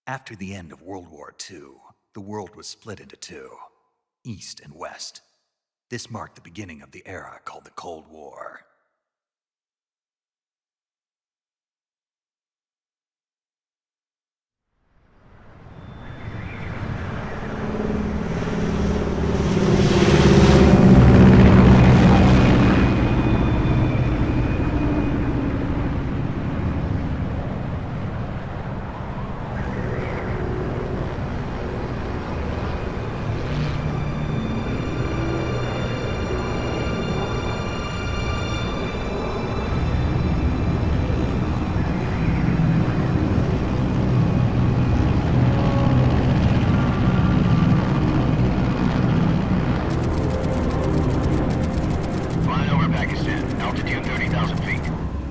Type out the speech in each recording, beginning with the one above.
After the end of World War II, the world was split into two, East and West. This marked the beginning of the era called the Cold War.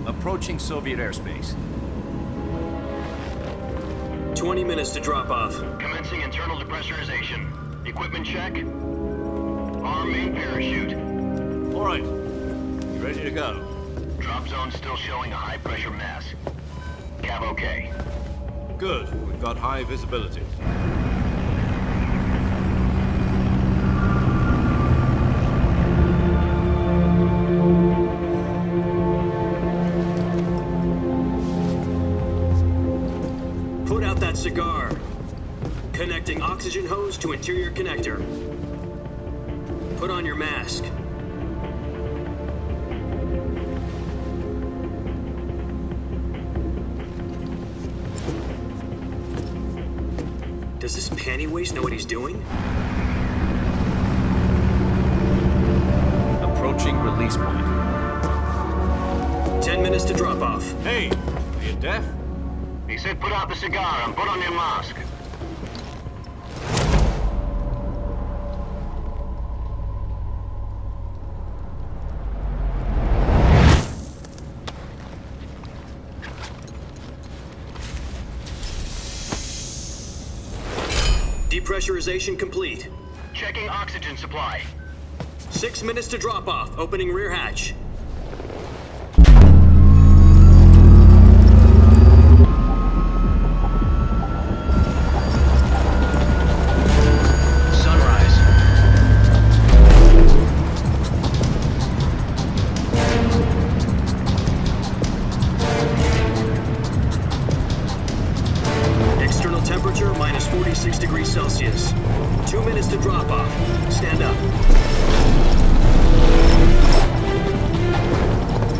Approaching Soviet airspace. 20 minutes to drop off. Commencing internal depressurization. Equipment check. Arm main parachute. All right. You ready to go? Drop zone still showing a high pressure mass. Cav okay. Good. We've got high visibility. Cigar. Connecting oxygen hose to interior connector. Put on your mask. Does this panty waste know what he's doing? Approaching release point. 10 minutes to drop off. Hey, are you deaf? He said put out the cigar and put on your mask. Depressurization complete. Checking oxygen supply. 6 minutes to drop off. Opening rear hatch. Temperature minus 46 degrees Celsius. 2 minutes to drop off. Stand up.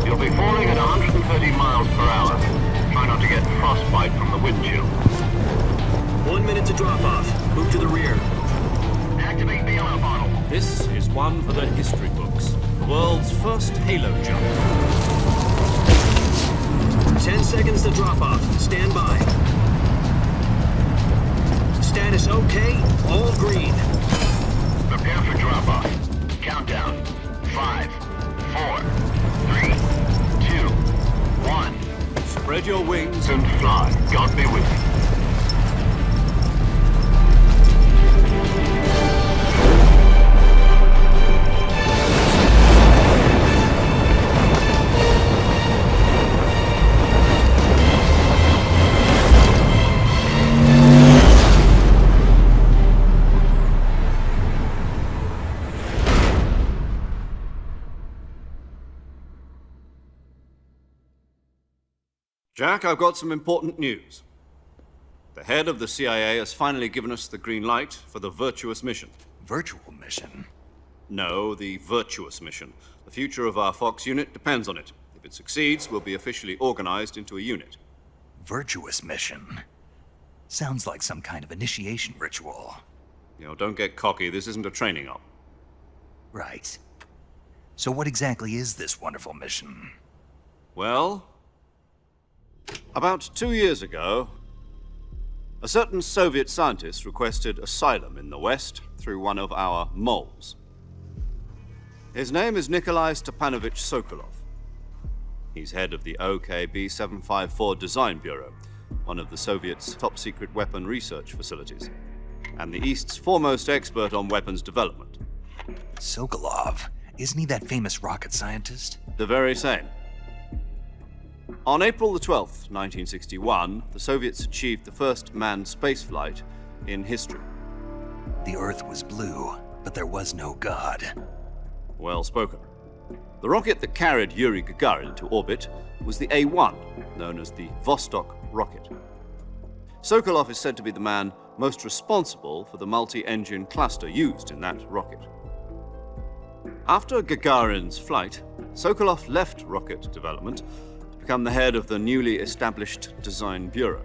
You'll be falling at 130 miles per hour. Try not to get frostbite from the wind chill. 1 minute to drop off. Move to the rear. Activate the auto bottle. This is one for the history books. The world's first halo jump. 10 seconds to drop off. Stand by. Status okay, all green. Prepare for drop-off. Countdown. 5, 4, 3, 2, 1. Spread your wings And fly. God be with you. Jack, I've got some important news. The head of the CIA has finally given us the green light for the virtuous mission. Virtual mission? No, the virtuous mission. The future of our Fox unit depends on it. If it succeeds, we'll be officially organized into a unit. Virtuous mission? Sounds like some kind of initiation ritual. You know, don't get cocky. This isn't a training op. Right. So what exactly is this wonderful mission? Well, about 2 years ago, a certain Soviet scientist requested asylum in the West through one of our moles. His name is Nikolai Stepanovich Sokolov. He's head of the OKB 754 Design Bureau, one of the Soviets' top-secret weapon research facilities, and the East's foremost expert on weapons development. Sokolov? Isn't he that famous rocket scientist? The very same. On April the 12th, 1961, the Soviets achieved the first manned spaceflight in history. The Earth was blue, but there was no God. Well spoken. The rocket that carried Yuri Gagarin to orbit was the A-1, known as the Vostok rocket. Sokolov is said to be the man most responsible for the multi-engine cluster used in that rocket. After Gagarin's flight, Sokolov left rocket development to become the head of the newly established Design Bureau.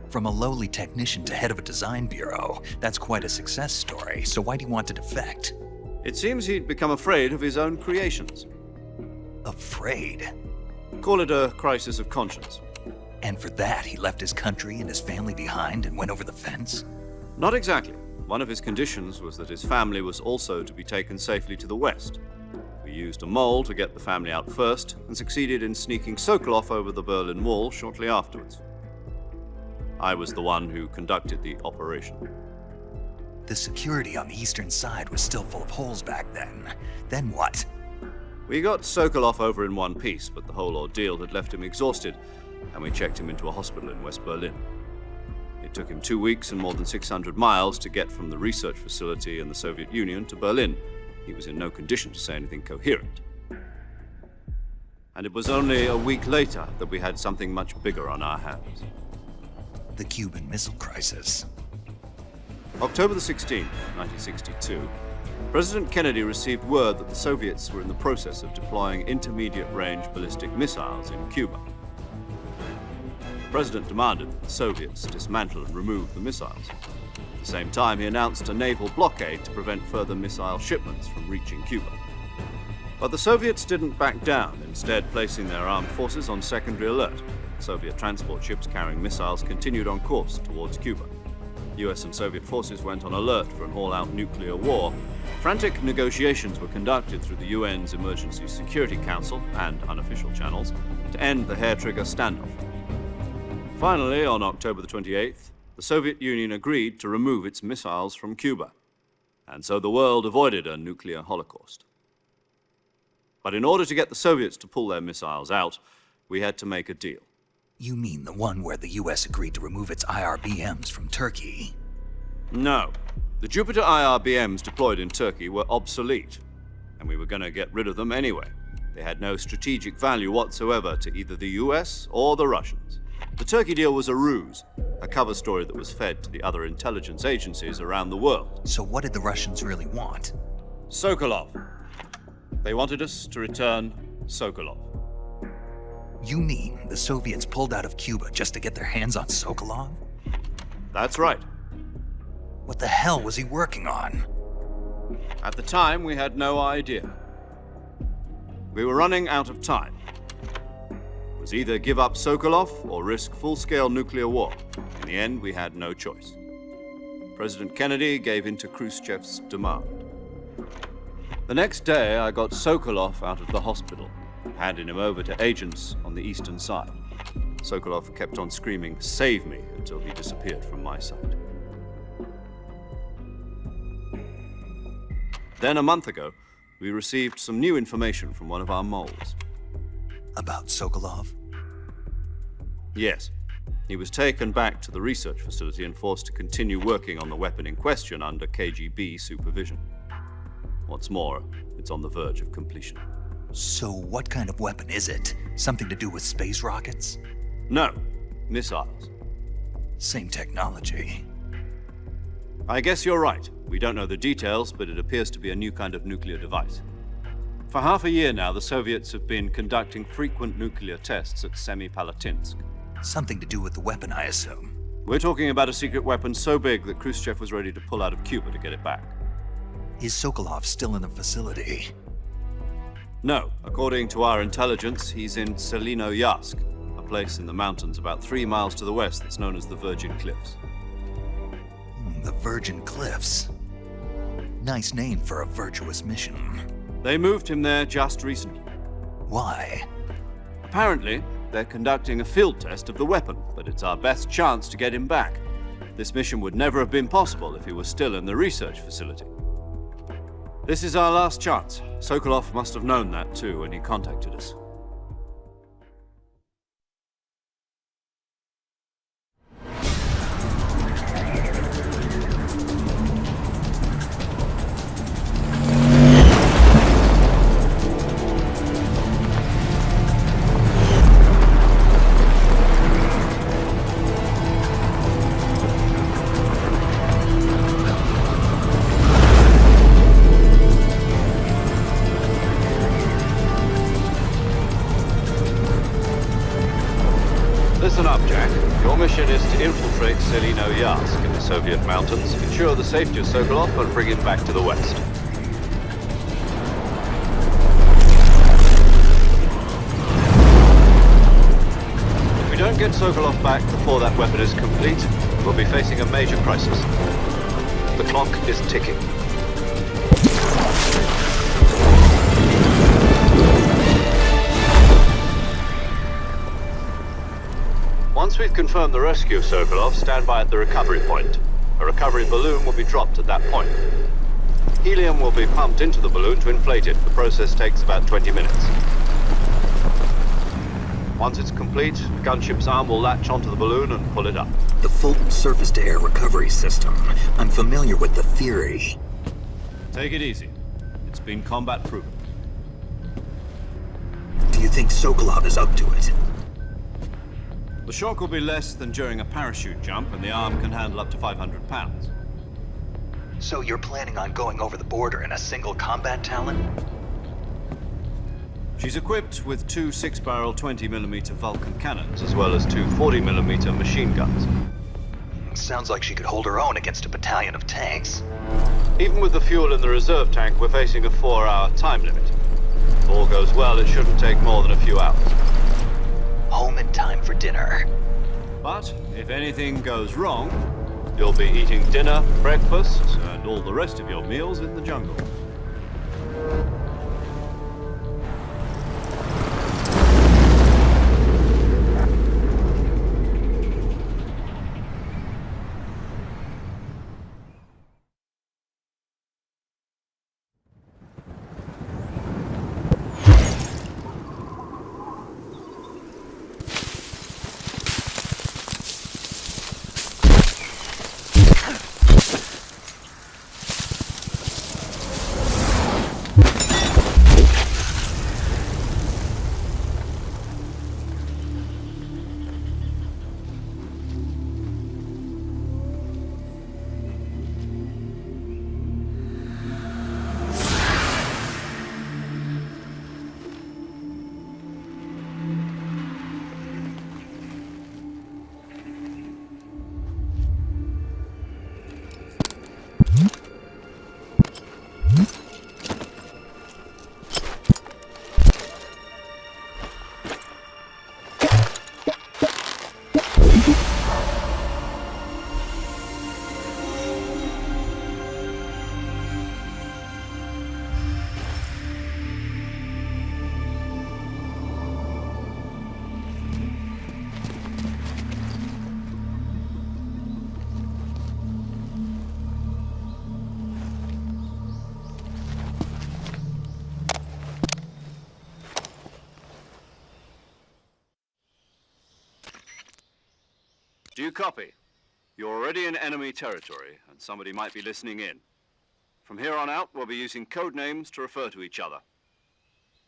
From a lowly technician to head of a design bureau, that's quite a success story, so why do you want to defect? It seems he'd become afraid of his own creations. Afraid? Call it a crisis of conscience. And for that, he left his country and his family behind and went over the fence? Not exactly. One of his conditions was that his family was also to be taken safely to the west. We used a mole to get the family out first and succeeded in sneaking Sokolov over the Berlin Wall shortly afterwards. I was the one who conducted the operation. The security on the eastern side was still full of holes back then. Then what? We got Sokolov over in one piece, but the whole ordeal had left him exhausted, and we checked him into a hospital in West Berlin. It took him 2 weeks and more than 600 miles to get from the research facility in the Soviet Union to Berlin. He was in no condition to say anything coherent. And it was only a week later that we had something much bigger on our hands. The Cuban Missile Crisis. October the 16th, 1962, President Kennedy received word that the Soviets were in the process of deploying intermediate-range ballistic missiles in Cuba. The President demanded that the Soviets dismantle and remove the missiles. At the same time, he announced a naval blockade to prevent further missile shipments from reaching Cuba. But the Soviets didn't back down, instead placing their armed forces on secondary alert. Soviet transport ships carrying missiles continued on course towards Cuba. US and Soviet forces went on alert for an all-out nuclear war. Frantic negotiations were conducted through the UN's Emergency Security Council and unofficial channels to end the hair-trigger standoff. Finally, on October the 28th, the Soviet Union agreed to remove its missiles from Cuba, and so the world avoided a nuclear holocaust. But in order to get the Soviets to pull their missiles out, we had to make a deal. You mean the one where the US agreed to remove its IRBMs from Turkey? No. The Jupiter IRBMs deployed in Turkey were obsolete, and we were going to get rid of them anyway. They had no strategic value whatsoever to either the US or the Russians. The Turkey deal was a ruse, a cover story that was fed to the other intelligence agencies around the world. So what did the Russians really want? Sokolov. They wanted us to return Sokolov. You mean the Soviets pulled out of Cuba just to get their hands on Sokolov? That's right. What the hell was he working on? At the time, we had no idea. We were running out of time. It was either give up Sokolov or risk full-scale nuclear war. In the end, we had no choice. President Kennedy gave in to Khrushchev's demand. The next day, I got Sokolov out of the hospital, handing him over to agents on the eastern side. Sokolov kept on screaming, "Save me," until he disappeared from my sight. Then a month ago, we received some new information from one of our moles. About Sokolov? Yes. He was taken back to the research facility and forced to continue working on the weapon in question under KGB supervision. What's more, it's on the verge of completion. So what kind of weapon is it? Something to do with space rockets? No, missiles. Same technology. I guess you're right. We don't know the details, but it appears to be a new kind of nuclear device. For half a year now, the Soviets have been conducting frequent nuclear tests at Semipalatinsk. Something to do with the weapon, I assume. We're talking about a secret weapon so big that Khrushchev was ready to pull out of Cuba to get it back. Is Sokolov still in the facility? No. According to our intelligence, he's in Selinoyarsk, a place in the mountains about 3 miles to the west that's known as the Virgin Cliffs. The Virgin Cliffs. Nice name for a virtuous mission. They moved him there just recently. Why? Apparently, they're conducting a field test of the weapon, but it's our best chance to get him back. This mission would never have been possible if he was still in the research facility. This is our last chance. Sokolov must have known that too when he contacted us. risk in the Soviet mountains, ensure the safety of Sokolov and bring him back to the west. If we don't get Sokolov back before that weapon is complete, we'll be facing a major crisis. The clock is ticking. Once we've confirmed the rescue of Sokolov, stand by at the recovery point. A recovery balloon will be dropped at that point. Helium will be pumped into the balloon to inflate it. The process takes about 20 minutes. Once it's complete, the gunship's arm will latch onto the balloon and pull it up. The Fulton surface-to-air recovery system. I'm familiar with the theory. Take it easy. It's been combat proven. Do you think Sokolov is up to it? The shock will be less than during a parachute jump, and the arm can handle up to 500 pounds. So you're planning on going over the border in a single combat Talon? She's equipped with two 6-barrel 20mm Vulcan cannons, as well as two 40mm machine guns. Sounds like she could hold her own against a battalion of tanks. Even with the fuel in the reserve tank, we're facing a 4-hour time limit. If all goes well, it shouldn't take more than a few hours. Home in time for dinner. But if anything goes wrong, you'll be eating dinner, breakfast, and all the rest of your meals in the jungle. Do you copy? You're already in enemy territory, and somebody might be listening in. From here on out, we'll be using code names to refer to each other.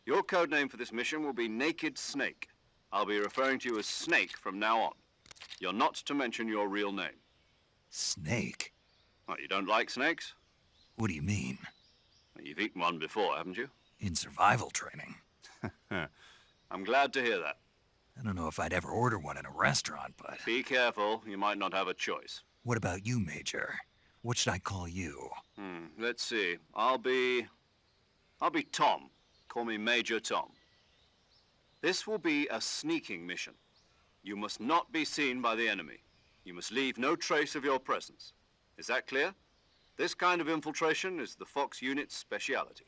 Your code name for this mission will be Naked Snake. I'll be referring to you as Snake from now on. You're not to mention your real name. Snake? What, you don't like snakes? What do you mean? Well, you've eaten one before, haven't you? In survival training. I'm glad to hear that. I don't know if I'd ever order one in a restaurant, but... Be careful, you might not have a choice. What about you, Major? What should I call you? Let's see. I'll be Tom. Call me Major Tom. This will be a sneaking mission. You must not be seen by the enemy. You must leave no trace of your presence. Is that clear? This kind of infiltration is the Fox unit's speciality.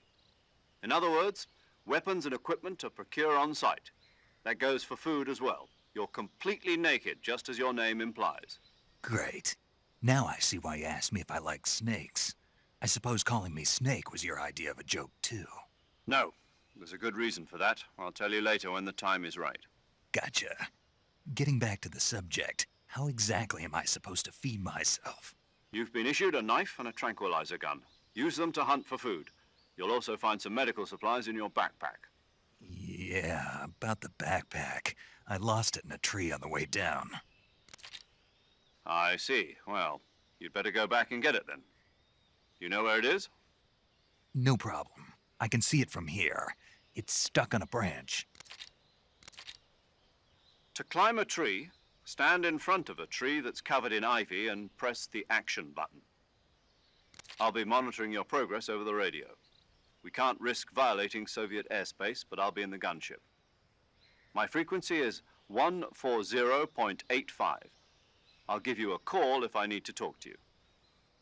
In other words, weapons and equipment are procured on site. That goes for food as well. You're completely naked, just as your name implies. Great. Now I see why you asked me if I like snakes. I suppose calling me Snake was your idea of a joke, too. No, there's a good reason for that. I'll tell you later when the time is right. Gotcha. Getting back to the subject, how exactly am I supposed to feed myself? You've been issued a knife and a tranquilizer gun. Use them to hunt for food. You'll also find some medical supplies in your backpack. Yeah, about the backpack. I lost it in a tree on the way down. I see. Well, you'd better go back and get it then. You know where it is? No problem. I can see it from here. It's stuck on a branch. To climb a tree, Stand in front of a tree that's covered in ivy and press the action button. I'll be monitoring your progress over the radio. We can't risk violating Soviet airspace, but I'll be in the gunship. My frequency is 140.85. I'll give you a call if I need to talk to you.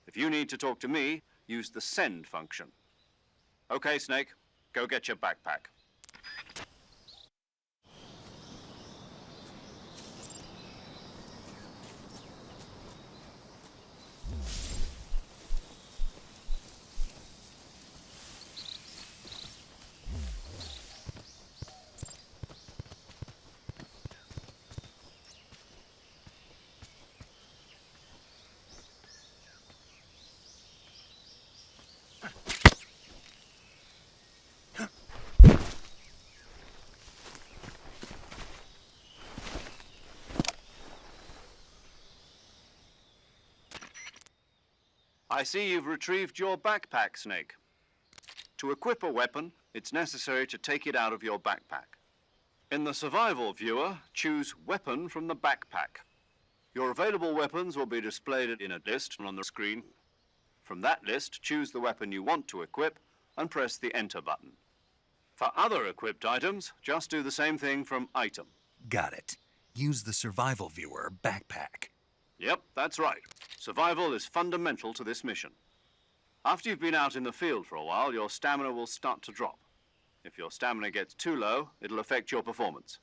If you need to talk to me, use the send function. Okay, Snake, go get your backpack. I see you've retrieved your backpack, Snake. To equip a weapon, it's necessary to take it out of your backpack. In the survival viewer, choose Weapon from the backpack. Your available weapons will be displayed in a list on the screen. From that list, choose the weapon you want to equip and press the Enter button. For other equipped items, just do the same thing from Item. Got it. Use the survival viewer backpack. Yep, that's right. Survival is fundamental to this mission. After you've been out in the field for a while, your stamina will start to drop. If your stamina gets too low, it'll affect your performance.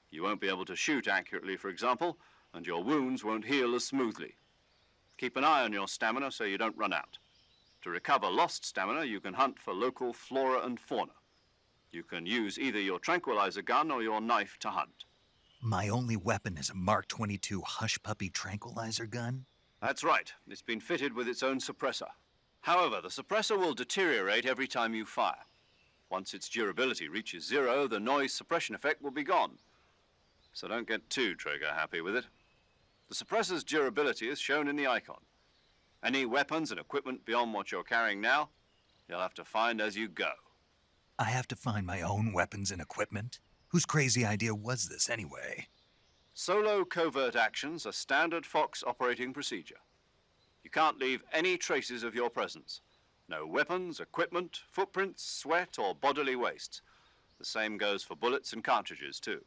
You won't be able to shoot accurately, for example, and your wounds won't heal as smoothly. Keep an eye on your stamina so you don't run out. To recover lost stamina, you can hunt for local flora and fauna. You can use either your tranquilizer gun or your knife to hunt. My only weapon is a Mark 22 Hush Puppy tranquilizer gun? That's right. It's been fitted with its own suppressor. However, the suppressor will deteriorate every time you fire. Once its durability reaches 0, the noise suppression effect will be gone. So don't get too trigger-happy with it. The suppressor's durability is shown in the icon. Any weapons and equipment beyond what you're carrying now, you'll have to find as you go. I have to find my own weapons and equipment? Whose crazy idea was this anyway? Solo covert actions are standard Fox operating procedure. You can't leave any traces of your presence. No weapons, equipment, footprints, sweat, or bodily wastes. The same goes for bullets and cartridges, too.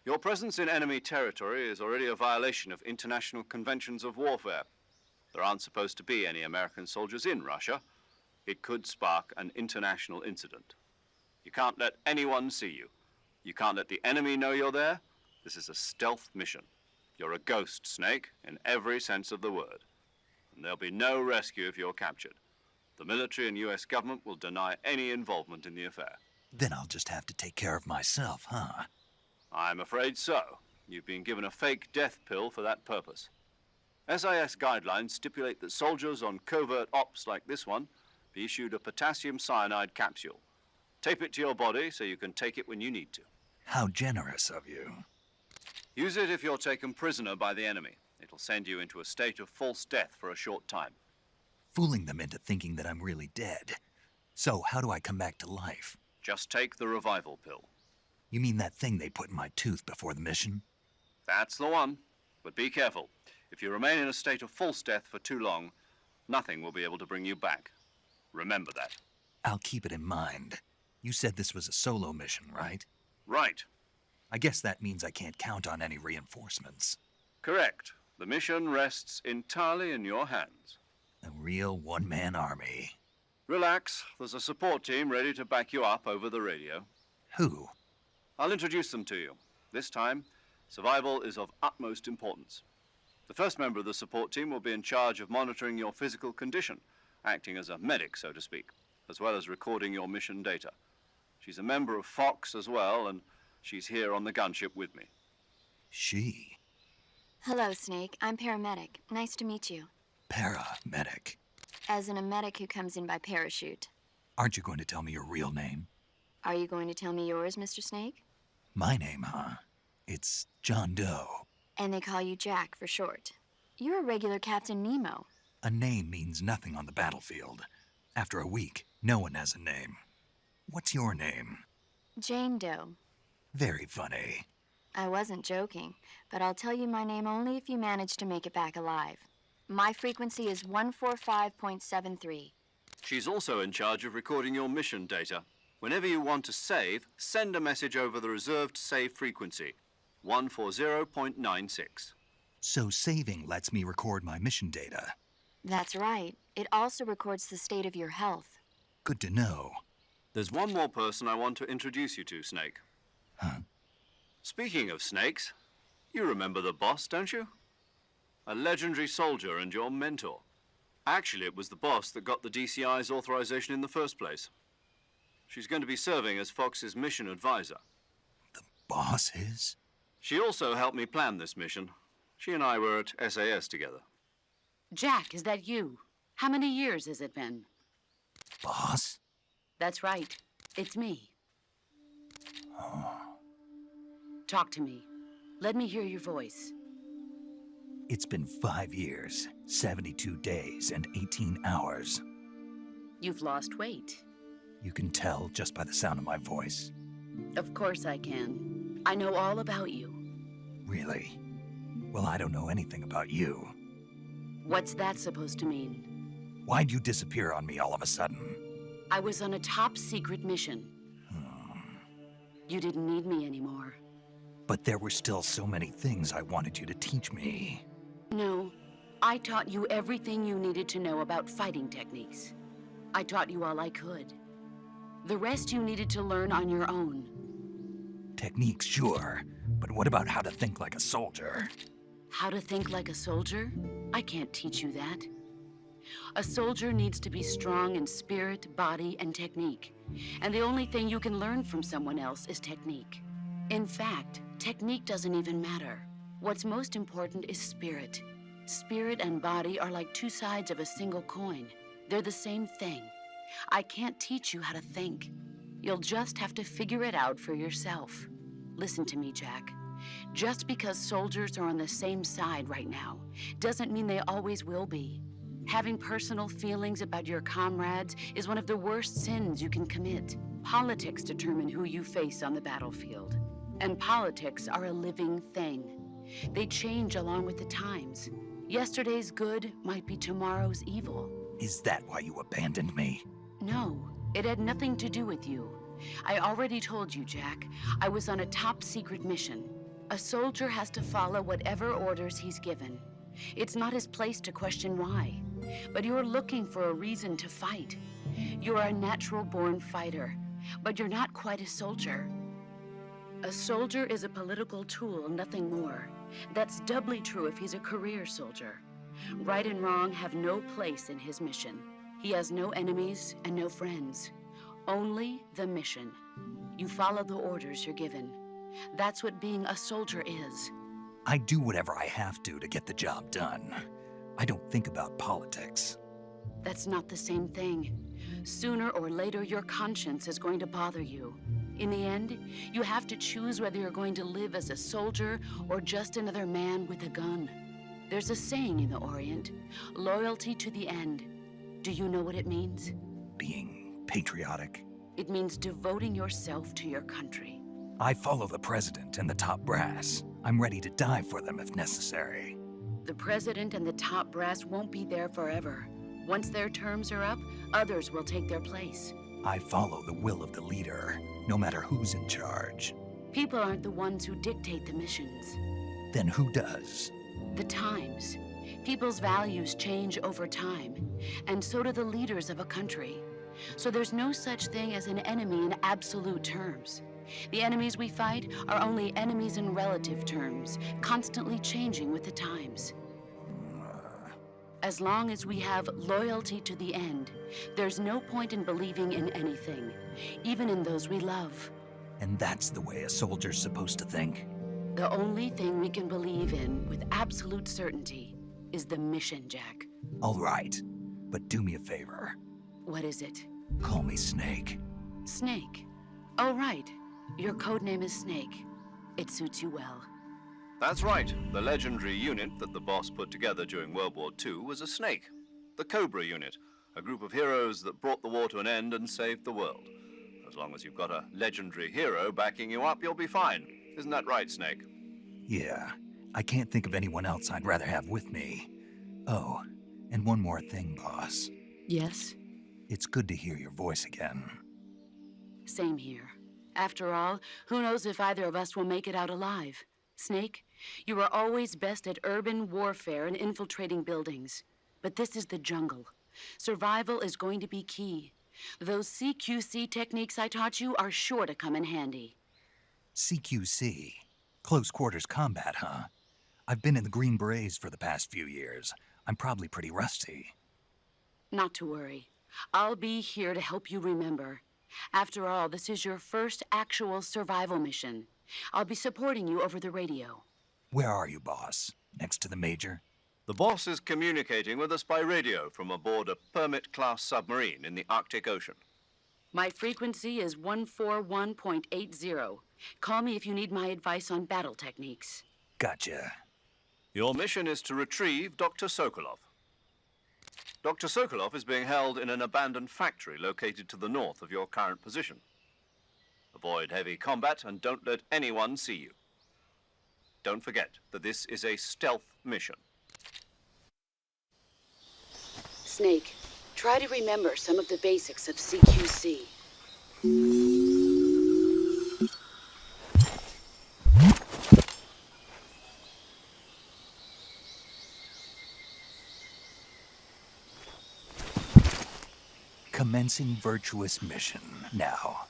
Your presence in enemy territory is already a violation of international conventions of warfare. There aren't supposed to be any American soldiers in Russia. It could spark an international incident. You can't let anyone see you. You can't let the enemy know you're there. This is a stealth mission. You're a ghost, Snake, in every sense of the word. And there'll be no rescue if you're captured. The military and US government will deny any involvement in the affair. Then I'll just have to take care of myself, huh? I'm afraid so. You've been given a fake death pill for that purpose. SIS guidelines stipulate that soldiers on covert ops like this one be issued a potassium cyanide capsule. Tape it to your body so you can take it when you need to. How generous of you. Use it if you're taken prisoner by the enemy. It'll send you into a state of false death for a short time. Fooling them into thinking that I'm really dead. So how do I come back to life? Just take the revival pill. You mean that thing they put in my tooth before the mission? That's the one. But be careful. If you remain in a state of false death for too long, nothing will be able to bring you back. Remember that. I'll keep it in mind. You said this was a solo mission, right? Right. I guess that means I can't count on any reinforcements. Correct. The mission rests entirely in your hands. A real one-man army. Relax. There's a support team ready to back you up over the radio. Who? I'll introduce them to you. This time, survival is of utmost importance. The first member of the support team will be in charge of monitoring your physical condition, acting as a medic, so to speak, as well as recording your mission data. She's a member of Fox as well, and she's here on the gunship with me. She? Hello, Snake. I'm paramedic. Nice to meet you. Paramedic. As in a medic who comes in by parachute. Aren't you going to tell me your real name? Are you going to tell me yours, Mr. Snake? My name, huh? It's John Doe. And they call you Jack for short. You're a regular Captain Nemo. A name means nothing on the battlefield. After a week, no one has a name. What's your name? Jane Doe. Very funny. I wasn't joking, but I'll tell you my name only if you manage to make it back alive. My frequency is 145.73. She's also in charge of recording your mission data. Whenever you want to save, send a message over the reserved save frequency, 140.96. So saving lets me record my mission data. That's right. It also records the state of your health. Good to know. There's one more person I want to introduce you to, Snake. Huh? Speaking of snakes, you remember the boss, don't you? A legendary soldier and your mentor. Actually, it was the boss that got the DCI's authorization in the first place. She's going to be serving as Fox's mission advisor. The boss is? She also helped me plan this mission. She and I were at SAS together. Jack, is that you? How many years has it been? Boss? That's right. It's me. Oh. Talk to me. Let me hear your voice. It's been 5 years, 72 days, and 18 hours. You've lost weight. You can tell just by the sound of my voice. Of course I can. I know all about you. Really? Well, I don't know anything about you. What's that supposed to mean? Why'd you disappear on me all of a sudden? I was on a top-secret mission. You didn't need me anymore. But there were still so many things I wanted you to teach me. No, I taught you everything you needed to know about fighting techniques. I taught you all I could. The rest you needed to learn on your own. Techniques, sure. But what about how to think like a soldier? How to think like a soldier? I can't teach you that. A soldier needs to be strong in spirit, body, and technique. And the only thing you can learn from someone else is technique. In fact, technique doesn't even matter. What's most important is spirit. Spirit and body are like two sides of a single coin. They're the same thing. I can't teach you how to think. You'll just have to figure it out for yourself. Listen to me, Jack. Just because soldiers are on the same side right now doesn't mean they always will be. Having personal feelings about your comrades is one of the worst sins you can commit. Politics determine who you face on the battlefield. And politics are a living thing. They change along with the times. Yesterday's good might be tomorrow's evil. Is that why you abandoned me? No, it had nothing to do with you. I already told you, Jack. I was on a top-secret mission. A soldier has to follow whatever orders he's given. It's not his place to question why. But you're looking for a reason to fight. You're a natural-born fighter, but you're not quite a soldier. A soldier is a political tool, nothing more. That's doubly true if he's a career soldier. Right and wrong have no place in his mission. He has no enemies and no friends. Only the mission. You follow the orders you're given. That's what being a soldier is. I do whatever I have to get the job done. I don't think about politics. That's not the same thing. Sooner or later, your conscience is going to bother you. In the end, you have to choose whether you're going to live as a soldier or just another man with a gun. There's a saying in the Orient, loyalty to the end. Do you know what it means? Being patriotic. It means devoting yourself to your country. I follow the president and the top brass. I'm ready to die for them if necessary. The president and the top brass won't be there forever. Once their terms are up, others will take their place. I follow the will of the leader, no matter who's in charge. People aren't the ones who dictate the missions. Then who does? The times. People's values change over time, and so do the leaders of a country. So there's no such thing as an enemy in absolute terms. The enemies we fight are only enemies in relative terms, constantly changing with the times. As long as we have loyalty to the end, there's no point in believing in anything, even in those we love. And that's the way a soldier's supposed to think? The only thing we can believe in with absolute certainty is the mission, Jack. All right, but do me a favor. What is it? Call me Snake. Snake. Oh, right. Your codename is Snake. It suits you well. That's right. The legendary unit that the boss put together during World War II was a snake. The Cobra unit, a group of heroes that brought the war to an end and saved the world. As long as you've got a legendary hero backing you up, you'll be fine. Isn't that right, Snake? Yeah, I can't think of anyone else I'd rather have with me. Oh, and one more thing, boss. Yes? It's good to hear your voice again. Same here. After all, who knows if either of us will make it out alive? Snake, you are always best at urban warfare and infiltrating buildings. But this is the jungle. Survival is going to be key. Those CQC techniques I taught you are sure to come in handy. CQC? Close quarters combat, huh? I've been in the Green Berets for the past few years. I'm probably pretty rusty. Not to worry. I'll be here to help you remember. After all, this is your first actual survival mission. I'll be supporting you over the radio. Where are you, boss? Next to the Major? The boss is communicating with us by radio from aboard a Permit-class submarine in the Arctic Ocean. My frequency is 141.80. Call me if you need my advice on battle techniques. Gotcha. Your mission is to retrieve Dr. Sokolov. Dr. Sokolov is being held in an abandoned factory located to the north of your current position. Avoid heavy combat and don't let anyone see you. Don't forget that this is a stealth mission. Snake, try to remember some of the basics of CQC. Commencing virtuous mission now.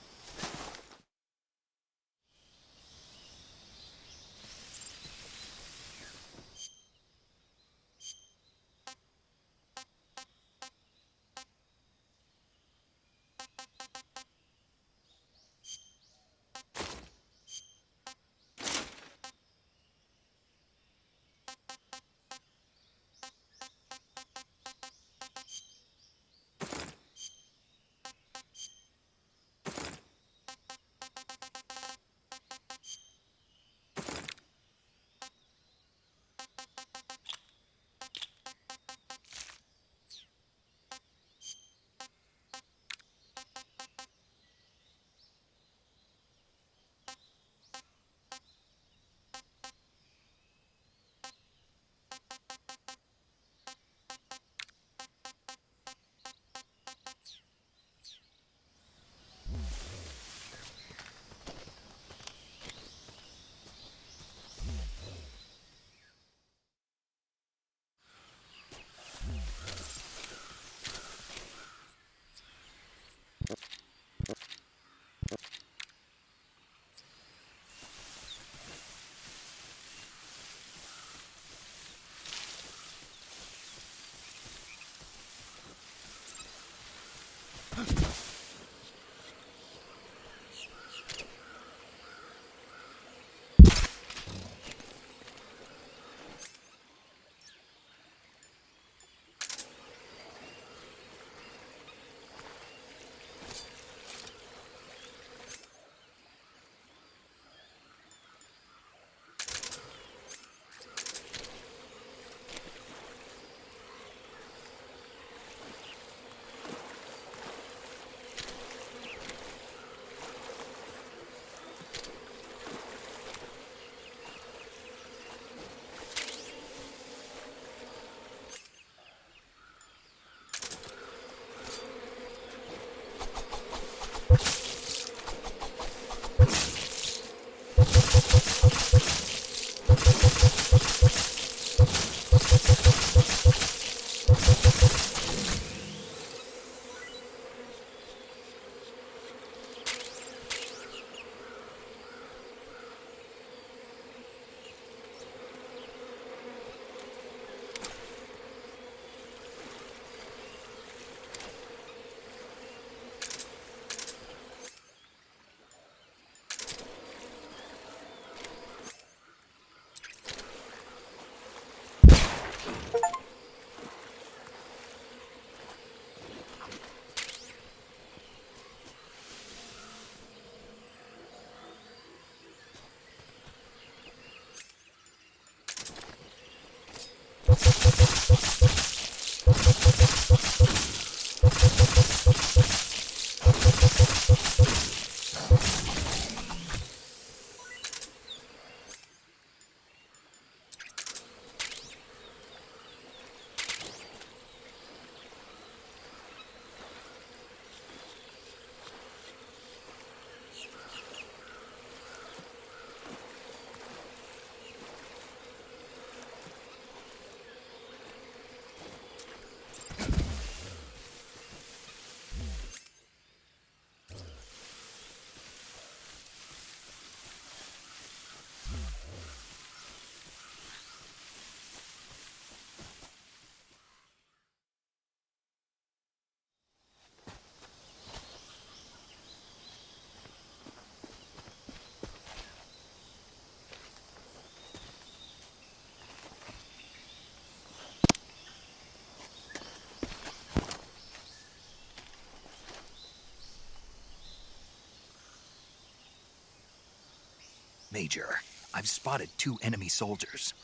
Major, I've spotted 2 enemy soldiers.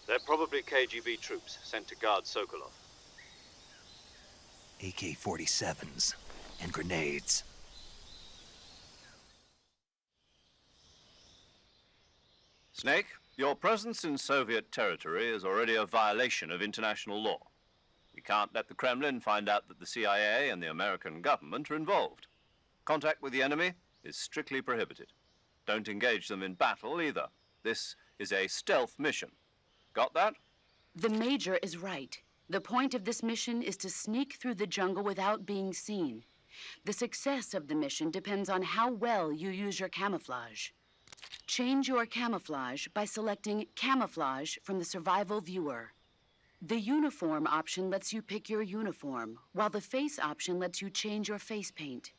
They're probably KGB troops sent to guard Sokolov. AK-47s and grenades. Snake, your presence in Soviet territory is already a violation of international law. We can't let the Kremlin find out that the CIA and the American government are involved. Contact with the enemy is strictly prohibited. Don't engage them in battle either. This is a stealth mission. Got that? The Major is right. The point of this mission is to sneak through the jungle without being seen. The success of the mission depends on how well you use your camouflage. Change your camouflage by selecting Camouflage from the Survival Viewer. The Uniform option lets you pick your uniform, while the Face option lets you change your face paint.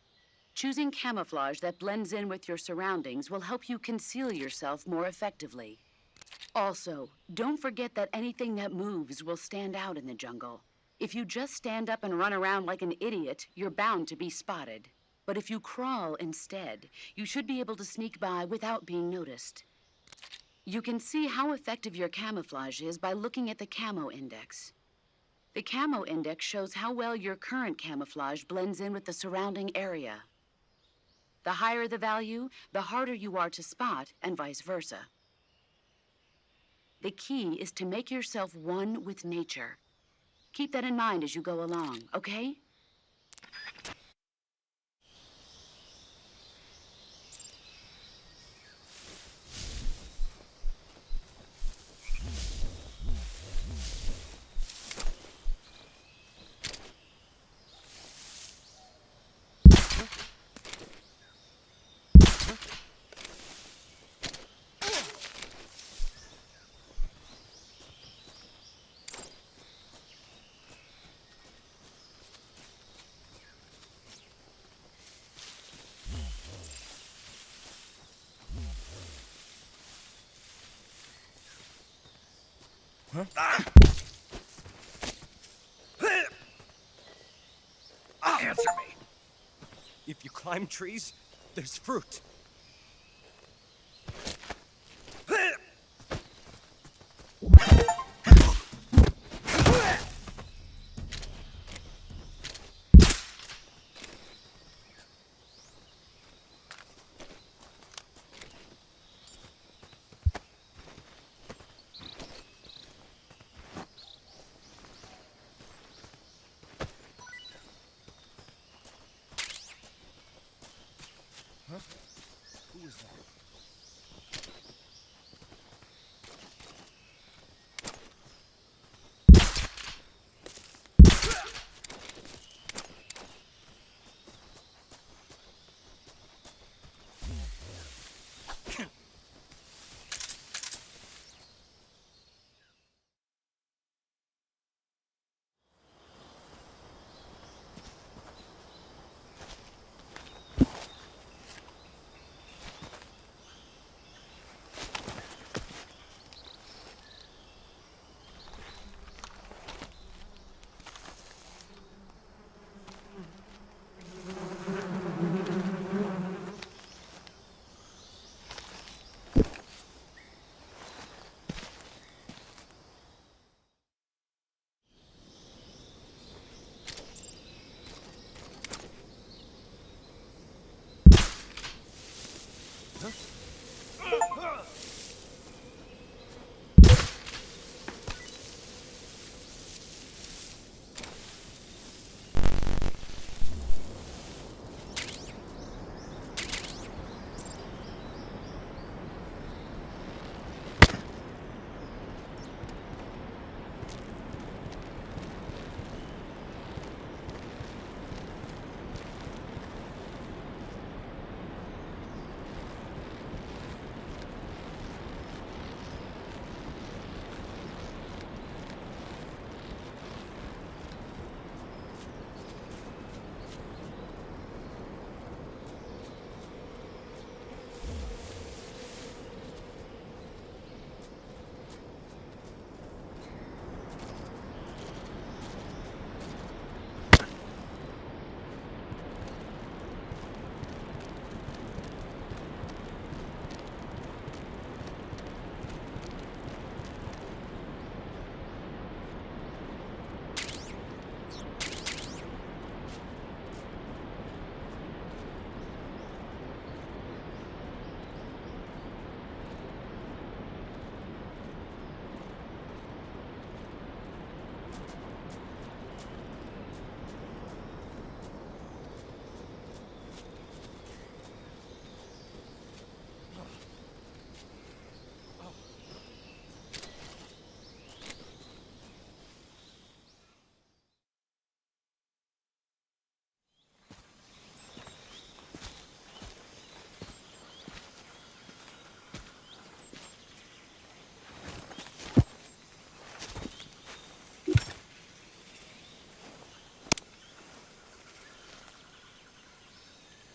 Choosing camouflage that blends in with your surroundings will help you conceal yourself more effectively. Also, don't forget that anything that moves will stand out in the jungle. If you just stand up and run around like an idiot, you're bound to be spotted. But if you crawl instead, you should be able to sneak by without being noticed. You can see how effective your camouflage is by looking at the Camo Index. The Camo Index shows how well your current camouflage blends in with the surrounding area. The higher the value, the harder you are to spot, and vice versa. The key is to make yourself one with nature. Keep that in mind as you go along, okay? Answer me. If you climb trees, there's fruit.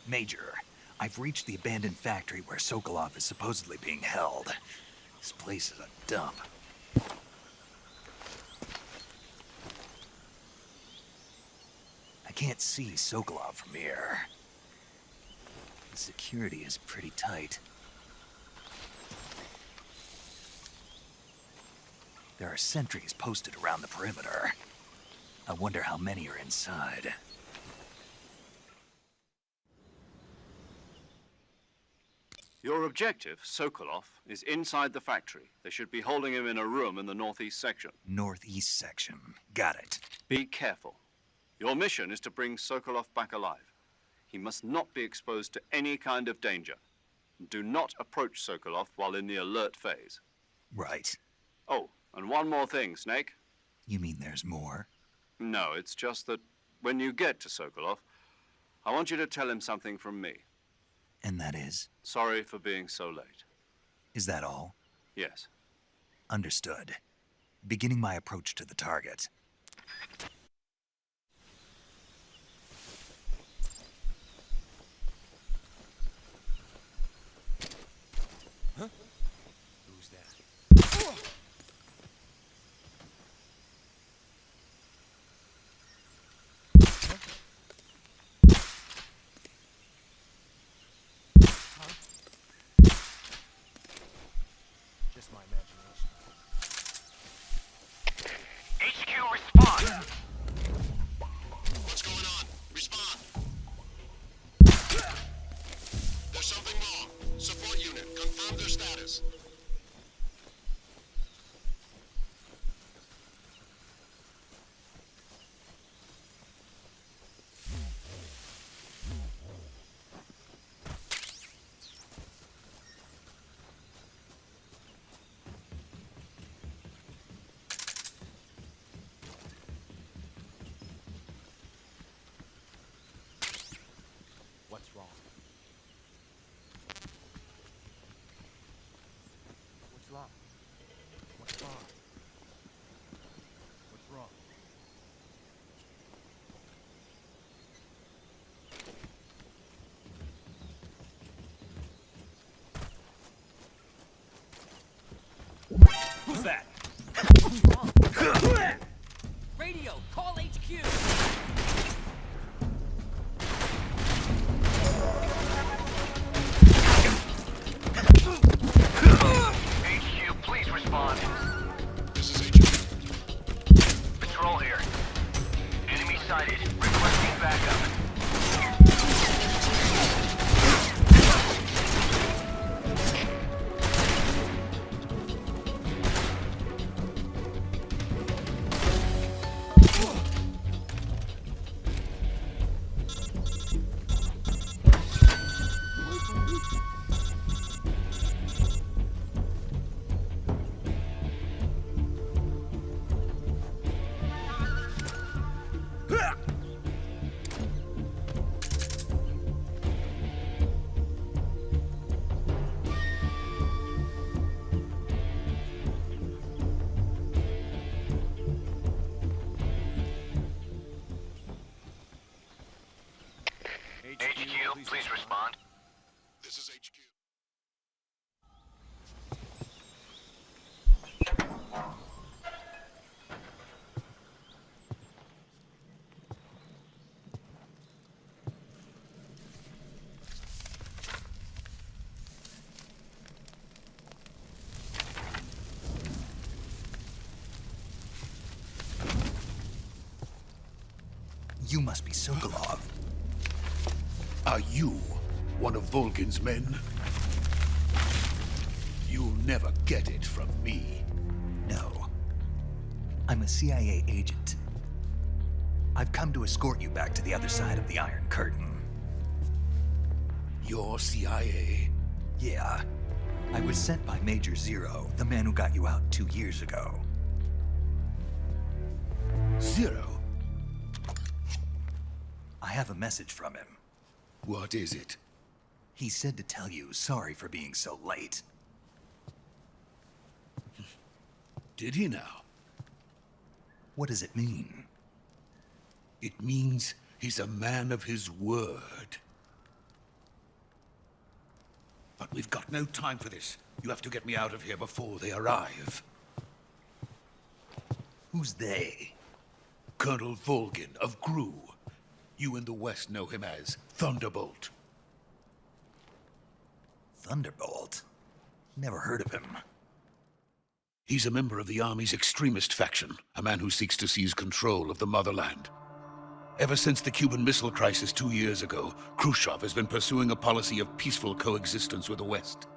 Major, I've reached the abandoned factory where Sokolov is supposedly being held. This place is a dump. I can't see Sokolov from here. The security is pretty tight. There are sentries posted around the perimeter. I wonder how many are inside. Your objective, Sokolov, is inside the factory. They should be holding him in a room in the northeast section. Northeast section. Got it. Be careful. Your mission is to bring Sokolov back alive. He must not be exposed to any kind of danger. Do not approach Sokolov while in the alert phase. Right. Oh, and one more thing, Snake. You mean there's more? No, it's just that when you get to Sokolov, I want you to tell him something from me. And that is? Sorry for being so late. Is that all? Yes. Understood. Beginning my approach to the target. Huh? Who's that? Just my imagination. HQ, respond! What's going on? Respond. There's something wrong. Support unit, confirm their status. What's wrong? What's wrong? What's wrong? What's wrong? Who's that? What's wrong? Radio, call HQ! HQ, please respond. This is HQ. Patrol here. Enemy sighted. Requesting backup. HQ, please respond. This is HQ. You must be Sokolov. Are you one of Volgin's men? You'll never get it from me. No. I'm a CIA agent. I've come to escort you back to the other side of the Iron Curtain. You're CIA? Yeah. I was sent by Major Zero, the man who got you out 2 years ago. Zero? I have a message from him. What is it? He said to tell you sorry for being so late. Did he now? What does it mean? It means he's a man of his word. But we've got no time for this. You have to get me out of here before they arrive. Who's they? Colonel Volgin of GRU. You in the West know him as Thunderbolt. Thunderbolt? Never heard of him. He's a member of the Army's extremist faction, a man who seeks to seize control of the motherland. Ever since the Cuban Missile Crisis 2 years ago, Khrushchev has been pursuing a policy of peaceful coexistence with the West.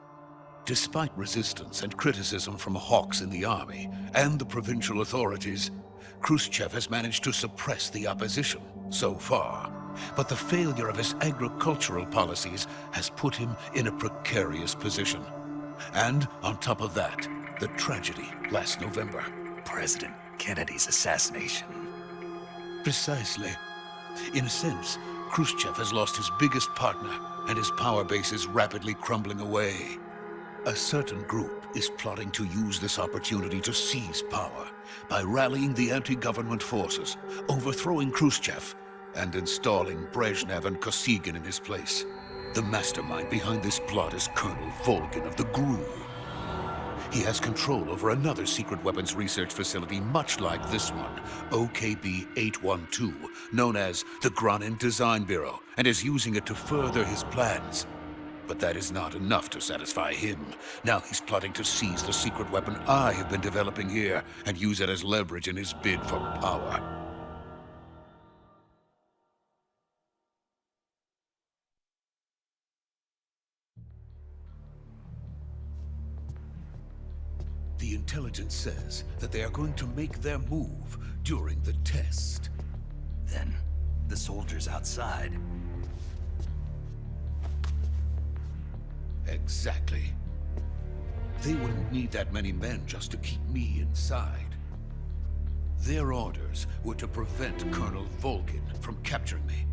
Despite resistance and criticism from hawks in the army and the provincial authorities, Khrushchev has managed to suppress the opposition so far. But the failure of his agricultural policies has put him in a precarious position. And on top of that, the tragedy last November. President Kennedy's assassination. Precisely. In a sense, Khrushchev has lost his biggest partner, and his power base is rapidly crumbling away. A certain group is plotting to use this opportunity to seize power by rallying the anti-government forces, overthrowing Khrushchev, and installing Brezhnev and Kosygin in his place. The mastermind behind this plot is Colonel Volgin of the GRU. He has control over another secret weapons research facility much like this one, OKB-812, known as the Granin Design Bureau, and is using it to further his plans. But that is not enough to satisfy him. Now he's plotting to seize the secret weapon I have been developing here and use it as leverage in his bid for power. The intelligence says that they are going to make their move during the test. Then, the soldiers outside. Exactly. They wouldn't need that many men just to keep me inside. Their orders were to prevent Colonel Volgin from capturing me.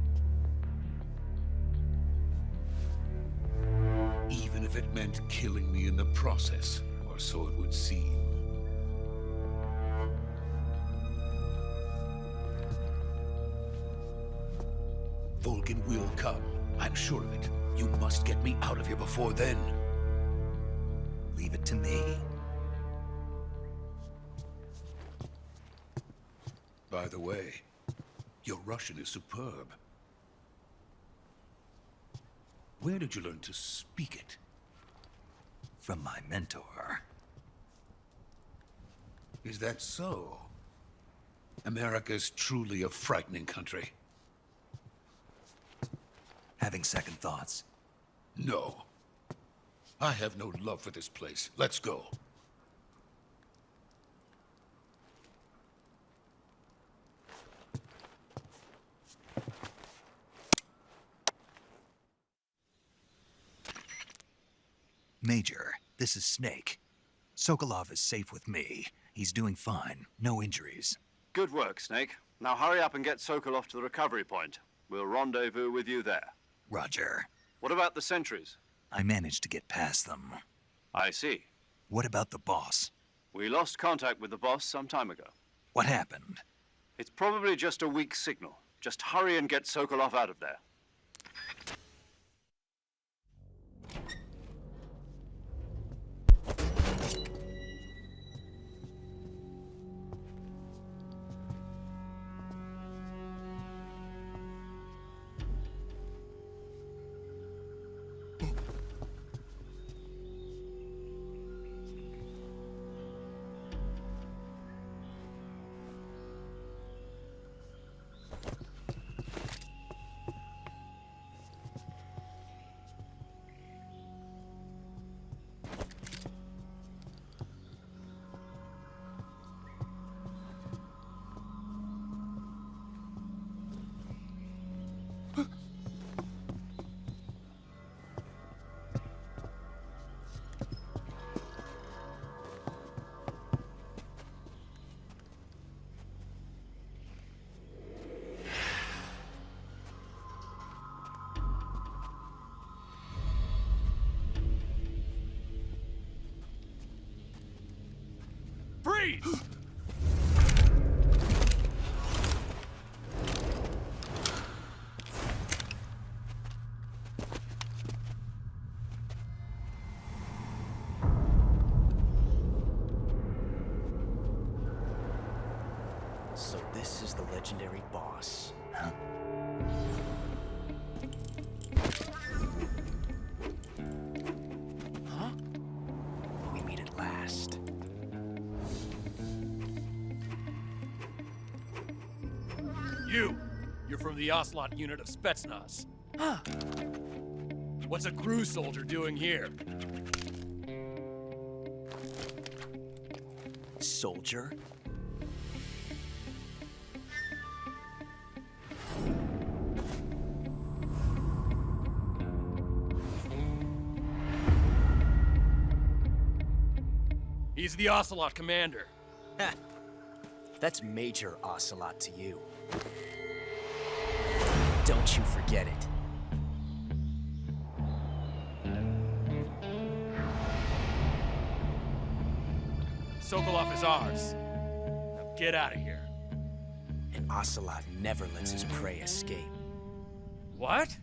Even if it meant killing me in the process. So it would seem. Volgin will come. I'm sure of it. You must get me out of here before then. Leave it to me. By the way, your Russian is superb. Where did you learn to speak it? From my mentor. Is that so? America's truly a frightening country. Having second thoughts? No. I have no love for this place. Let's go. Major, this is Snake. Sokolov is safe with me. He's doing fine. No injuries. Good work, Snake. Now hurry up and get Sokolov to the recovery point. We'll rendezvous with you there. Roger. What about the sentries? I managed to get past them. I see. What about the boss? We lost contact with the boss some time ago. What happened? It's probably just a weak signal. Just hurry and get Sokolov out of there. Freeze! This is the legendary boss. Huh? Huh? We meet at last. You're from the Ocelot unit of Spetsnaz. Huh. What's a GRU soldier doing here? Soldier? He's the Ocelot commander. Ha! That's Major Ocelot to you. Don't you forget it. Sokolov is ours. Now get out of here. And Ocelot never lets his prey escape. What?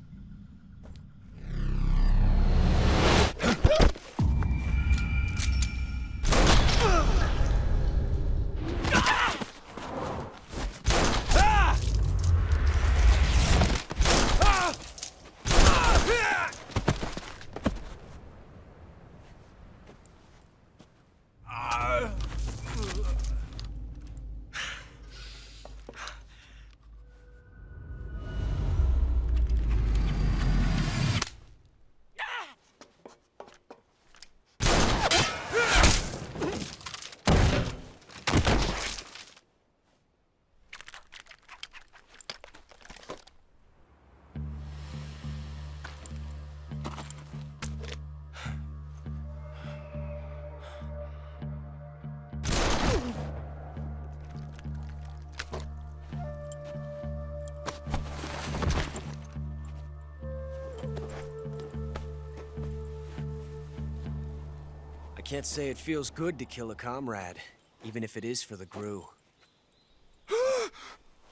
I can't say it feels good to kill a comrade, even if it is for the GRU.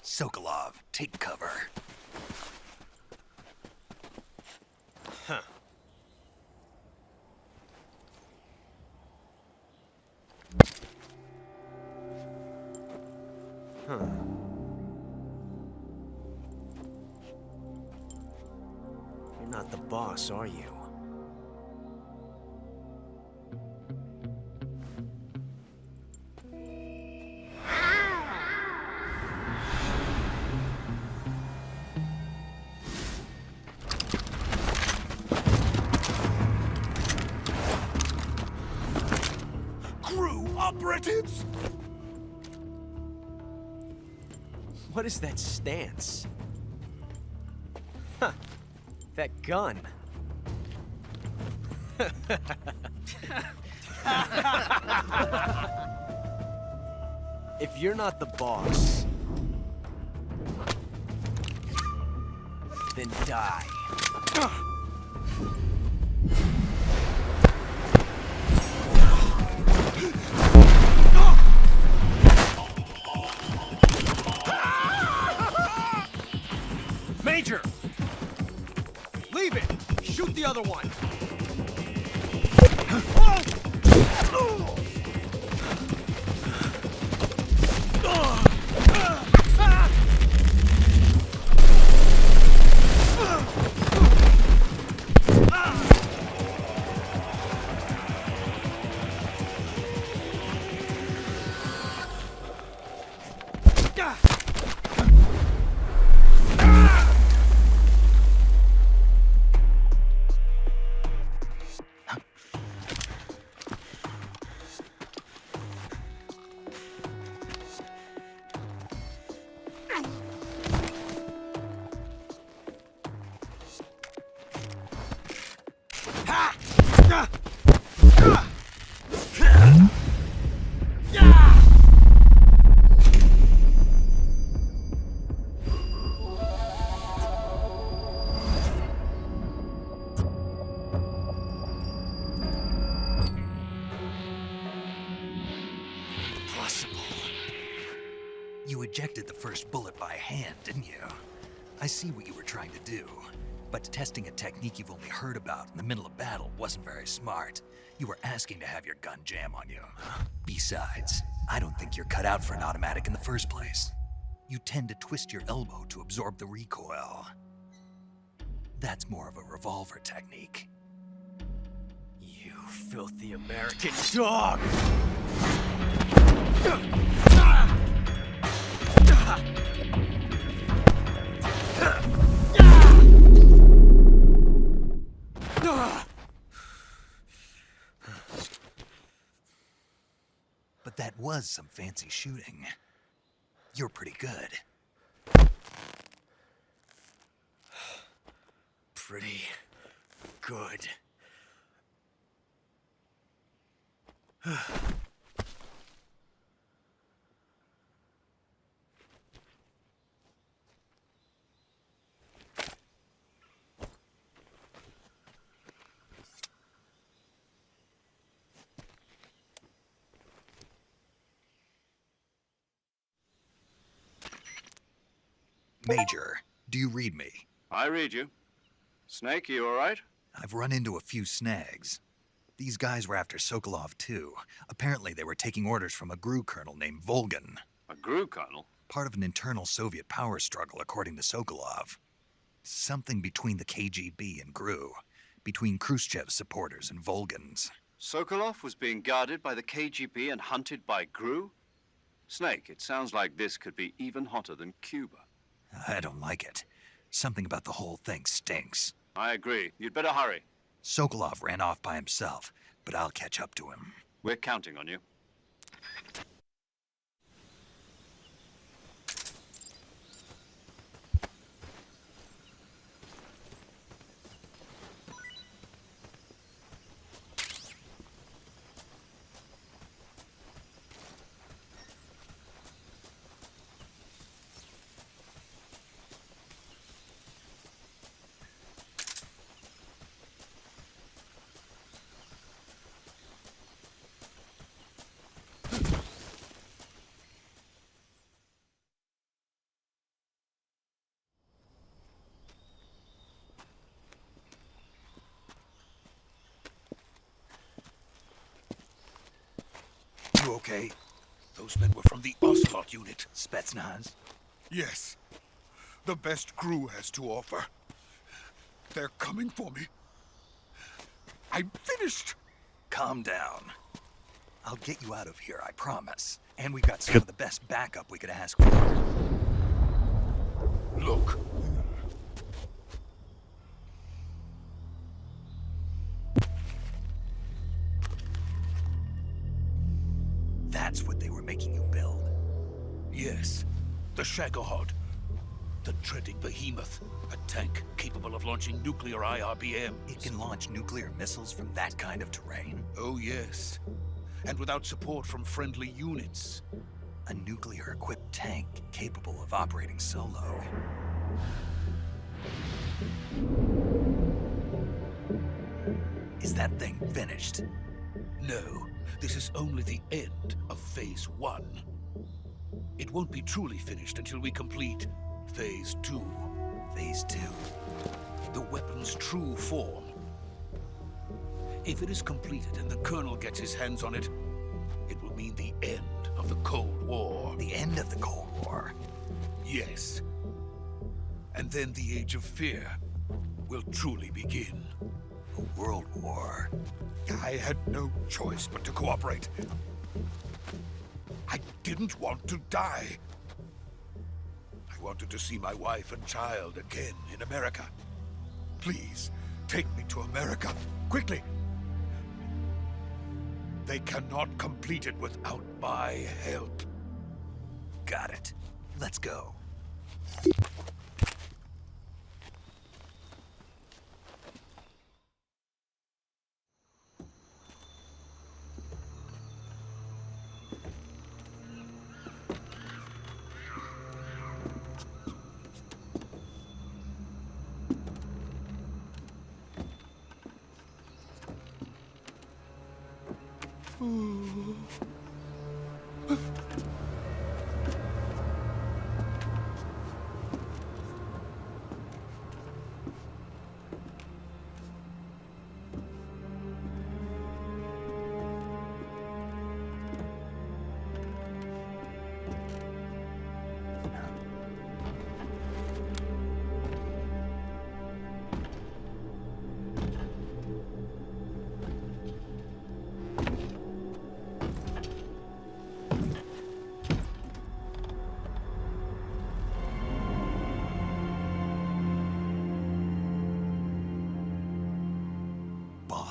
Sokolov, take cover. Huh. Huh. You're not the boss, are you? Operatives! What is that stance? Huh. That gun. If you're not the boss, then die. Major! Leave it! Shoot the other one! You ejected the first bullet by hand, didn't you? I see what you were trying to do. But testing a technique you've only heard about in the middle of battle wasn't very smart. You were asking to have your gun jam on you. Besides, I don't think you're cut out for an automatic in the first place. you tend to twist your elbow to absorb the recoil. That's more of a revolver technique. You filthy American dog! But that was some fancy shooting. You're pretty good. Pretty good. Major, do you read me? I read you. Snake, you all right? I've run into a few snags. These guys were after Sokolov too. Apparently they were taking orders from a GRU colonel named Volgan. A GRU colonel? Part of an internal Soviet power struggle, according to Sokolov. Something between the KGB and GRU. Between Khrushchev's supporters and Volgan's. Sokolov was being guarded by the KGB and hunted by GRU? Snake, it sounds like this could be even hotter than Cuba. I don't like it. Something about the whole thing stinks. I agree. You'd better hurry. Sokolov ran off by himself, but I'll catch up to him. We're counting on you. You okay? Those men were from the Ocelot unit. Spetsnaz? Yes. The best GRU has to offer. They're coming for me. I'm finished. Calm down. I'll get you out of here, I promise. And we've got some of the best backup we could ask for. Look. That's what they were making you build? Yes. The Shagohod. The treading behemoth. A tank capable of launching nuclear IRBMs. It can launch nuclear missiles from that kind of terrain? Oh, yes. And without support from friendly units. A nuclear-equipped tank capable of operating solo. Is that thing finished? No. This is only the end of Phase 1. It won't be truly finished until we complete Phase 2. Phase 2? The weapon's true form. If it is completed and the Colonel gets his hands on it, it will mean the end of the Cold War. The end of the Cold War? Yes. And then the Age of Fear will truly begin. A world war? I had no choice but to cooperate. I didn't want to die. I wanted to see my wife and child again in America. Please, take me to America, quickly. They cannot complete it without my help. Got it. Let's go.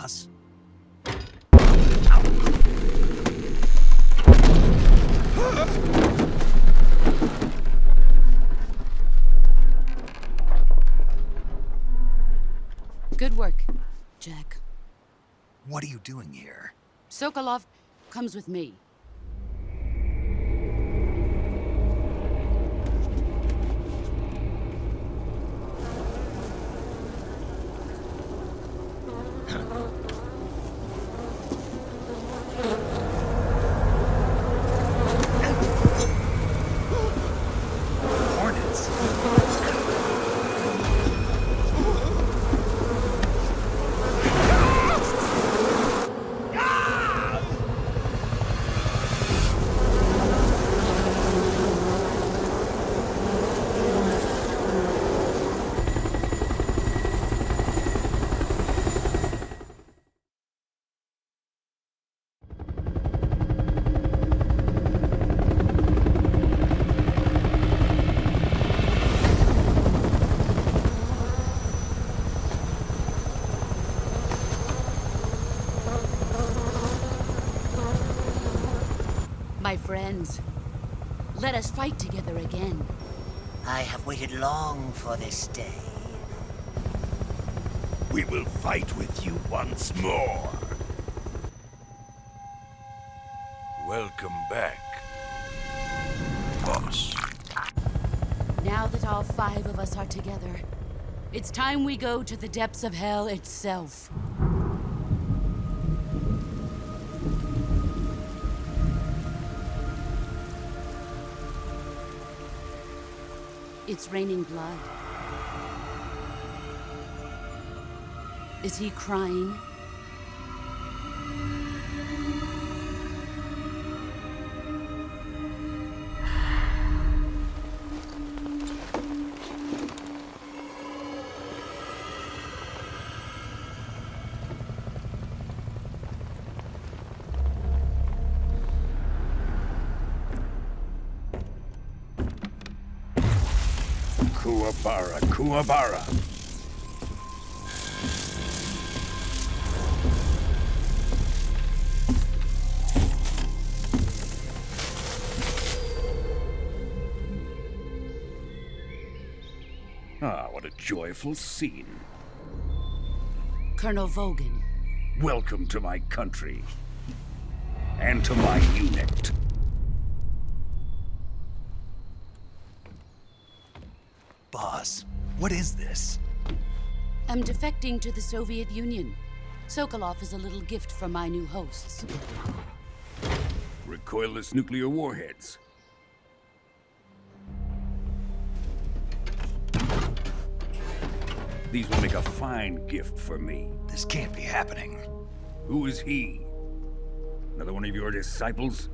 boss. Good work, Jack. What are you doing here? Sokolov comes with me. Hornets. My friends, let us fight together again. I have waited long for this day. We will fight with you once more. Welcome back, boss. Now that all 5 of us are together, it's time we go to the depths of hell itself. It's raining blood. Is he crying? Kuwabara, Kuwabara. Ah, what a joyful scene. Colonel Vogan. Welcome to my country. And to my unit. Boss, what is this? I'm defecting to the Soviet Union. Sokolov is a little gift from my new hosts. Recoilless nuclear warheads. These will make a fine gift for me. This can't be happening. Who is he? Another one of your disciples?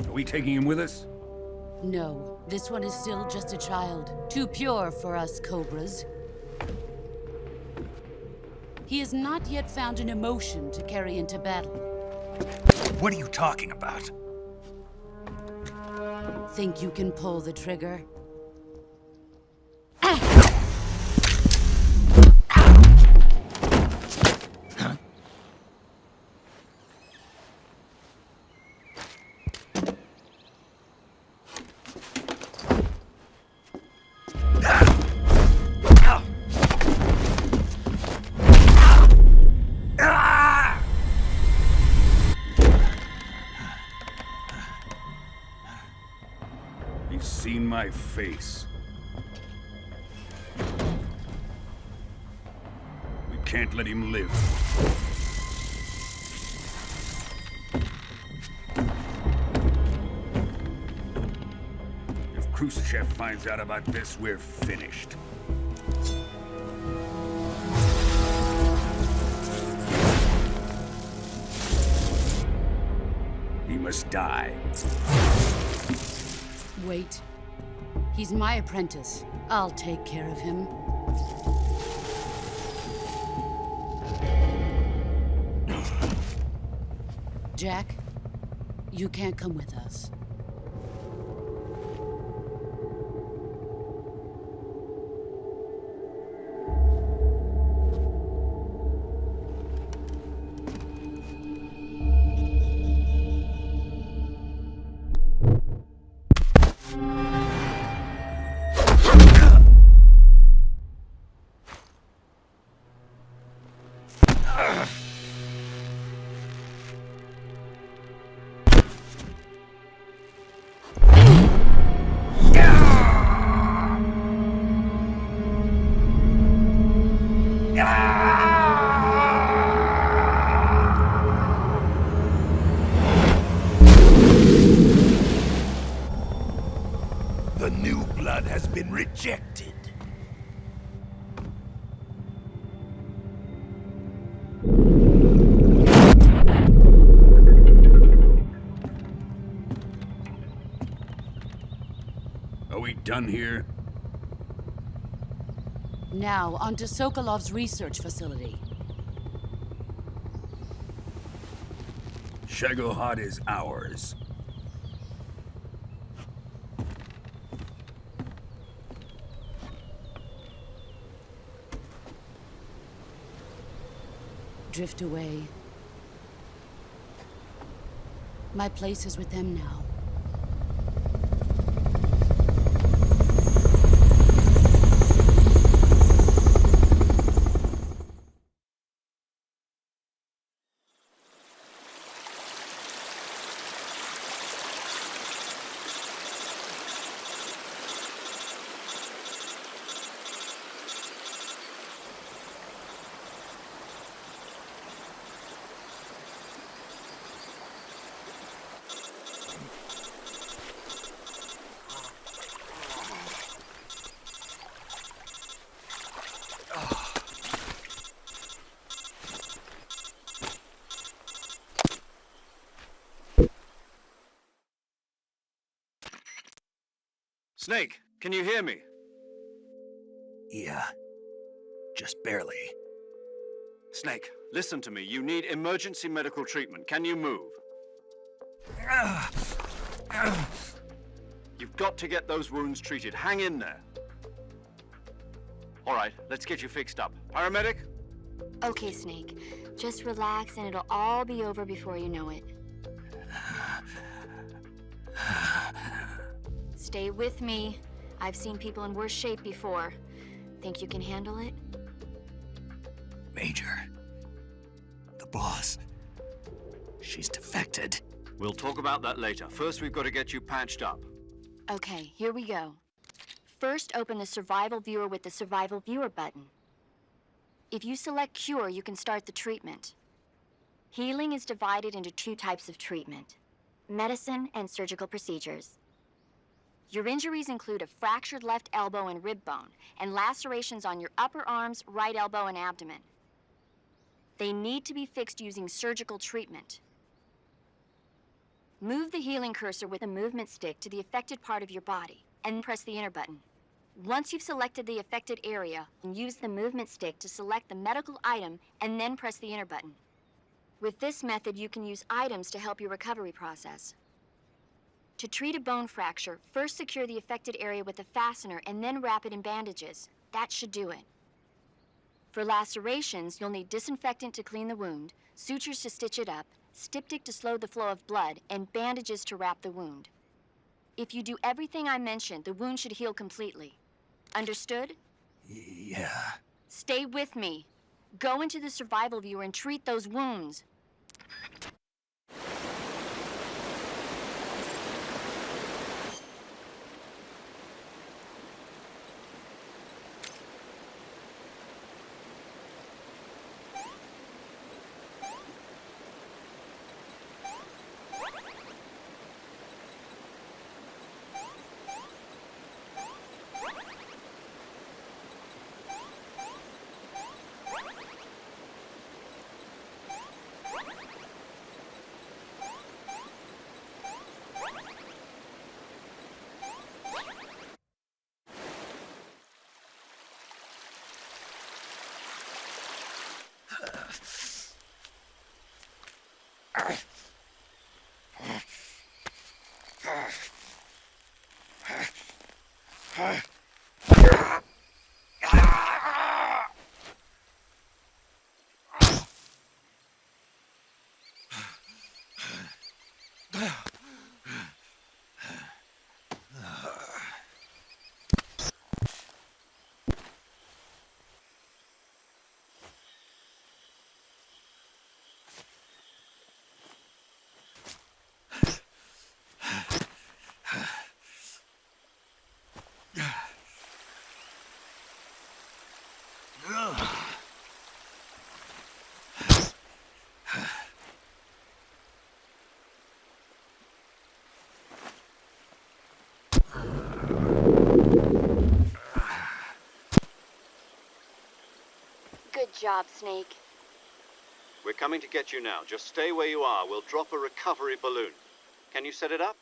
Are we taking him with us? No, this one is still just a child. Too pure for us Cobras. He has not yet found an emotion to carry into battle. What are you talking about? Think you can pull the trigger? He's seen my face. We can't let him live. If Khrushchev finds out about this, we're finished. He must die. Wait. He's my apprentice. I'll take care of him. Jack, you can't come with us. The new blood has been rejected. Are we done here? Now, onto Sokolov's research facility. Shagohod is ours. Drift away. My place is with them now. Snake, can you hear me? Yeah. Just barely. Snake, listen to me. You need emergency medical treatment. Can you move? You've got to get those wounds treated. Hang in there. All right, let's get you fixed up. Paramedic? Okay, Snake. Just relax and it'll all be over before you know it. Stay with me. I've seen people in worse shape before. Think you can handle it? Major. The boss. She's defected. We'll talk about that later. First, we've got to get you patched up. Okay, here we go. First, open the Survival Viewer with the Survival Viewer button. If you select Cure, you can start the treatment. Healing is divided into two types of treatment: medicine and surgical procedures. Your injuries include a fractured left elbow and rib bone, and lacerations on your upper arms, right elbow, and abdomen. They need to be fixed using surgical treatment. Move the healing cursor with a movement stick to the affected part of your body, and press the enter button. Once you've selected the affected area, use the movement stick to select the medical item, and then press the enter button. With this method, you can use items to help your recovery process. To treat a bone fracture, first secure the affected area with a fastener and then wrap it in bandages. That should do it. For lacerations, you'll need disinfectant to clean the wound, sutures to stitch it up, styptic to slow the flow of blood, and bandages to wrap the wound. If you do everything I mentioned, the wound should heal completely. Understood? Yeah. Stay with me. Go into the Survival Viewer and treat those wounds. job, Snake. We're coming to get you now. Just stay where you are. We'll drop a recovery balloon. Can you set it up?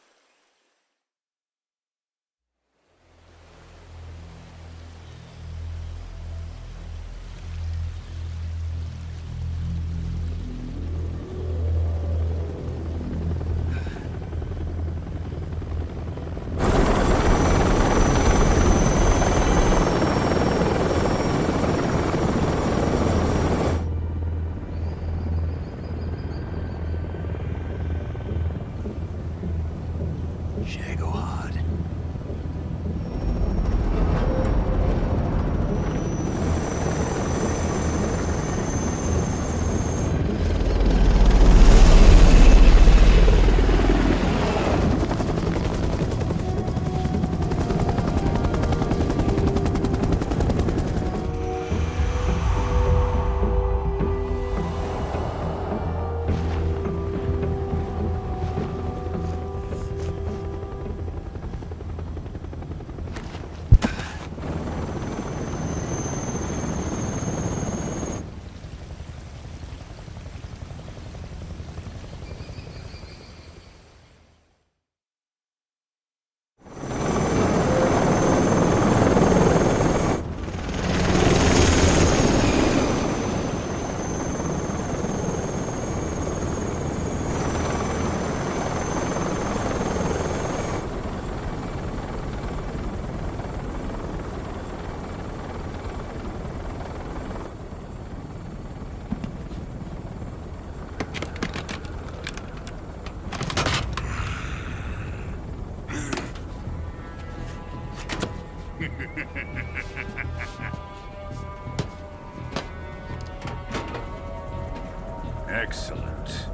Excellent.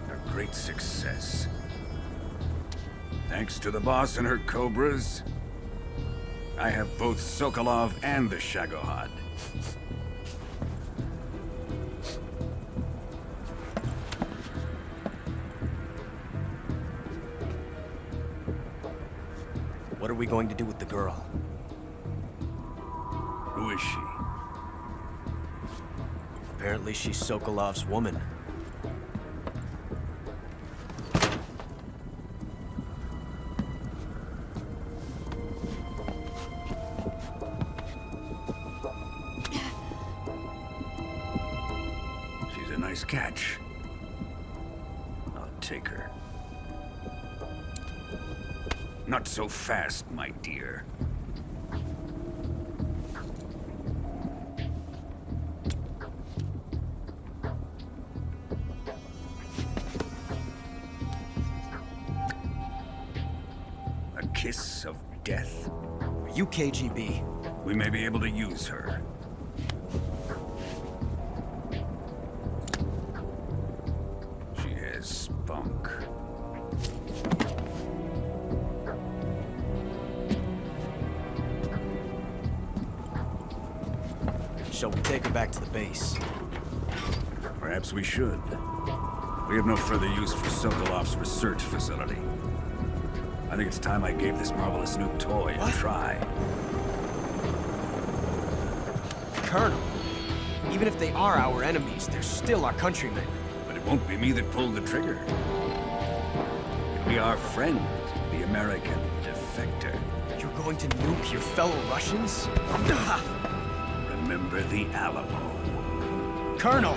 A great success. Thanks to the boss and her cobras, I have both Sokolov and the Shagohod. What are we going to do with the girl? Who is she? Apparently she's Sokolov's woman. She's a nice catch. I'll take her. Not so fast, my dear. A kiss of death? Are you KGB? We may be able to use her. She has spunk. Shall we take her back to the base? Perhaps we should. We have no further use for Sokolov's research facility. I think it's time I gave this marvelous new toy a try. Colonel, even if they are our enemies, they're still our countrymen. But it won't be me that pulled the trigger. It'll be our friend, the American defector. You're going to nuke your fellow Russians? Remember the Alamo. Colonel!